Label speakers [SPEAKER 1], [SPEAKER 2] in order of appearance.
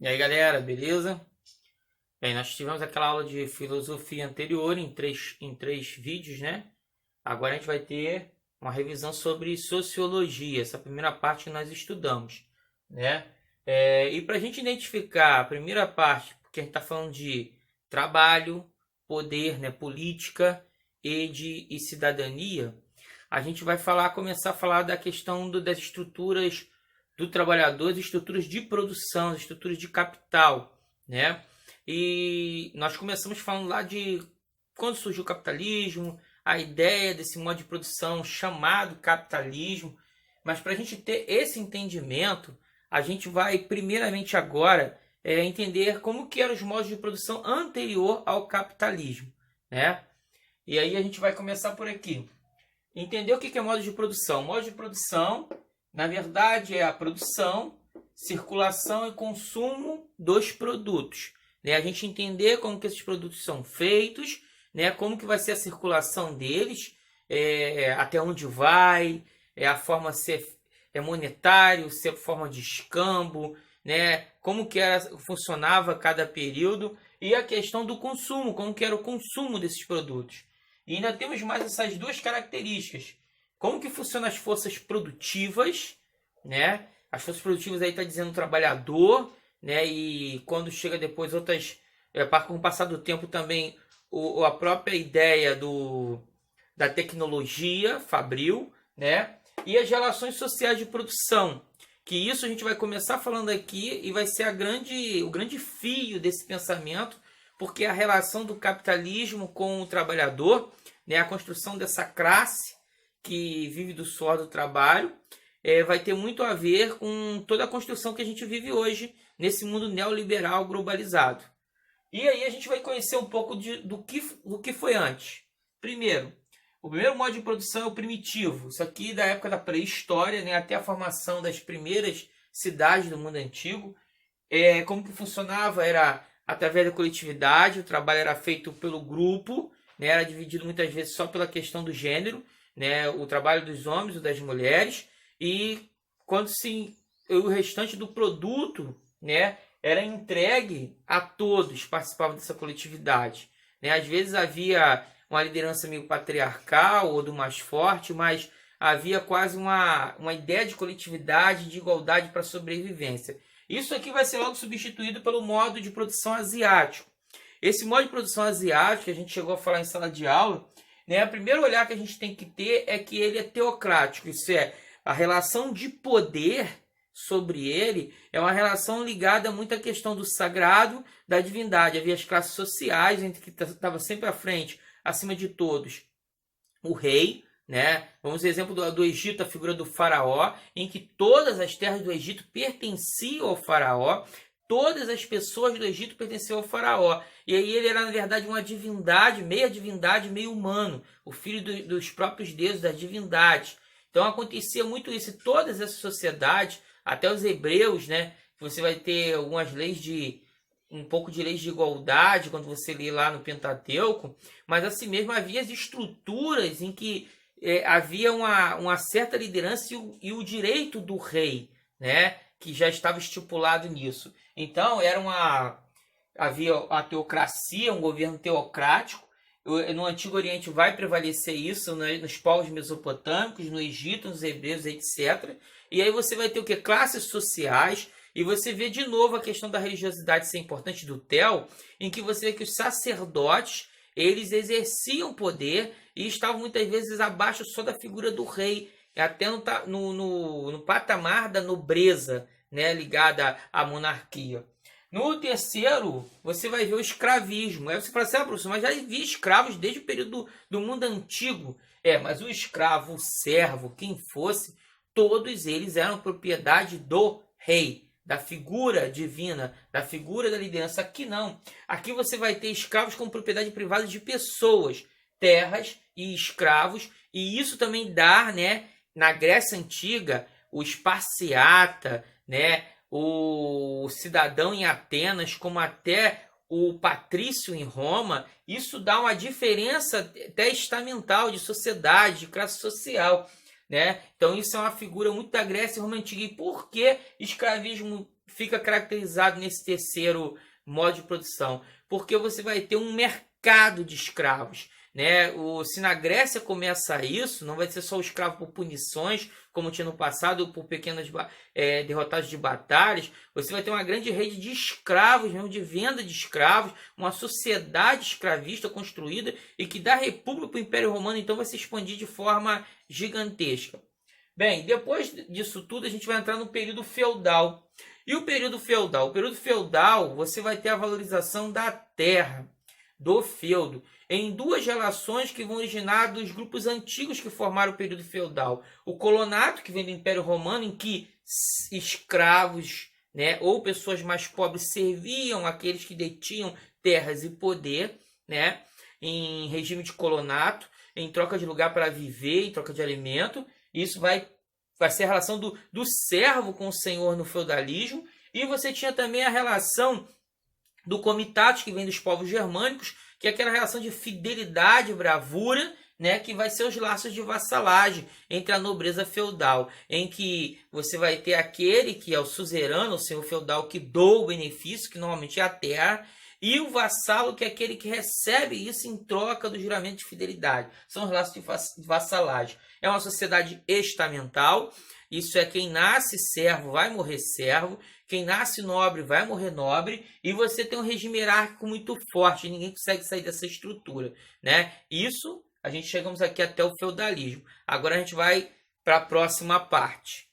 [SPEAKER 1] E aí, galera, beleza? Bem, nós tivemos aquela aula de filosofia anterior em três vídeos, né? Agora a gente vai ter uma revisão sobre sociologia, essa primeira parte que nós estudamos, né? E para a gente identificar a primeira parte, porque a gente está falando de trabalho, poder, né? Política e cidadania, a gente vai começar a falar da questão das estruturas do trabalhador, as estruturas de produção, as estruturas de capital, né? E nós começamos falando lá de quando surgiu o capitalismo, a ideia desse modo de produção chamado capitalismo. Mas para a gente ter esse entendimento, a gente vai primeiramente agora entender como que eram os modos de produção anterior ao capitalismo, né? E aí a gente vai começar por aqui. Entender o que é modo de produção? Modo de produção, na verdade, é a produção, circulação e consumo dos produtos. Né? A gente entender como que esses produtos são feitos, né? Como que vai ser a circulação deles, até onde vai, a forma se é monetário, se é forma de escambo, né? Como que funcionava cada período e a questão do consumo, como que era o consumo desses produtos. E ainda temos mais essas duas características. Como que funcionam as forças produtivas, né? As forças produtivas aí está dizendo trabalhador, né? E quando chega depois outras, com o passar do tempo também a própria ideia da tecnologia, fabril, né? E as relações sociais de produção, que isso a gente vai começar falando aqui e vai ser o grande fio desse pensamento, porque a relação do capitalismo com o trabalhador, né, a construção dessa classe que vive do suor do trabalho, vai ter muito a ver com toda a construção que a gente vive hoje nesse mundo neoliberal globalizado. E aí a gente vai conhecer um pouco do que foi antes. Primeiro, o primeiro modo de produção é o primitivo. Isso aqui da época da pré-história, né, até a formação das primeiras cidades do mundo antigo. Como que funcionava? Era através da coletividade, o trabalho era feito pelo grupo, né, era dividido muitas vezes só pela questão do gênero, né, o trabalho dos homens ou das mulheres, e quando o restante do produto, né, era entregue a todos que participavam dessa coletividade. Né? Às vezes havia uma liderança meio patriarcal ou do mais forte, mas havia quase uma ideia de coletividade, de igualdade para a sobrevivência. Isso aqui vai ser logo substituído pelo modo de produção asiático. Esse modo de produção asiático, que a gente chegou a falar em sala de aula, né, o primeiro olhar que a gente tem que ter é que ele é teocrático, isso é, a relação de poder sobre ele é uma relação ligada muito à questão do sagrado, da divindade. Havia as classes sociais, entre que estava sempre à frente, acima de todos, o rei, né? Vamos ver exemplo do Egito, a figura do faraó, em que todas as terras do Egito pertenciam ao faraó, todas as pessoas do Egito pertenciam ao faraó. E aí ele era, na verdade, uma divindade, meio humano, o filho dos próprios deuses, das divindades. Então acontecia muito isso. E todas essas sociedades, até os hebreus, né? Você vai ter algumas leis um pouco de leis de igualdade quando você lê lá no Pentateuco, mas assim mesmo havia as estruturas em que havia uma certa liderança e o direito do rei, né? Que já estava estipulado nisso. Então havia a teocracia, um governo teocrático. No Antigo Oriente vai prevalecer isso, né, nos povos mesopotâmicos, no Egito, nos hebreus, etc. E aí você vai ter o que? Classes sociais. E você vê de novo a questão da religiosidade ser importante do Theo, em que você vê que os sacerdotes, eles exerciam poder e estavam muitas vezes abaixo só da figura do rei, até no patamar da nobreza, né, ligada à monarquia. No terceiro, você vai ver o escravismo. Aí você fala assim, professor, mas já havia escravos desde o período do mundo antigo. Mas o escravo, o servo, quem fosse, todos eles eram propriedade do rei, da figura divina, da figura da liderança. Aqui não. Aqui você vai ter escravos como propriedade privada de pessoas, terras e escravos. E isso também dá, né, na Grécia Antiga, o esparciata, né, o cidadão em Atenas, como até o patrício em Roma. Isso dá uma diferença até estamental de sociedade, de classe social. Né? Então isso é uma figura muito da Grécia e Roma Antiga. E por que escravismo fica caracterizado nesse terceiro modo de produção? Porque você vai ter um mercado de escravos, né? Se na Grécia começa isso, não vai ser só o escravo por punições, como tinha no passado, ou por pequenas derrotadas de batalhas. Você vai ter uma grande rede de escravos, mesmo de venda de escravos, uma sociedade escravista construída e que da República para o Império Romano, então, vai se expandir de forma gigantesca. Bem, depois disso tudo, a gente vai entrar no período feudal. E o período feudal, você vai ter a valorização da terra, do feudo, em duas relações que vão originar dos grupos antigos que formaram o período feudal. O colonato, que vem do Império Romano, em que escravos, né, ou pessoas mais pobres serviam aqueles que detinham terras e poder, né, em regime de colonato, em troca de lugar para viver, em troca de alimento. Isso vai ser a relação do servo com o senhor no feudalismo. E você tinha também a relação do comitatus, que vem dos povos germânicos, que é aquela relação de fidelidade, bravura, né, que vai ser os laços de vassalagem entre a nobreza feudal, em que você vai ter aquele que é o suzerano, o senhor feudal, que doa o benefício, que normalmente é a terra, e o vassalo, que é aquele que recebe isso em troca do juramento de fidelidade. São os laços de vassalagem. É uma sociedade estamental. Isso é, quem nasce servo vai morrer servo, quem nasce nobre vai morrer nobre, e você tem um regime hierárquico muito forte, ninguém consegue sair dessa estrutura, né? Isso, a gente chegamos aqui até o feudalismo. Agora a gente vai para a próxima parte.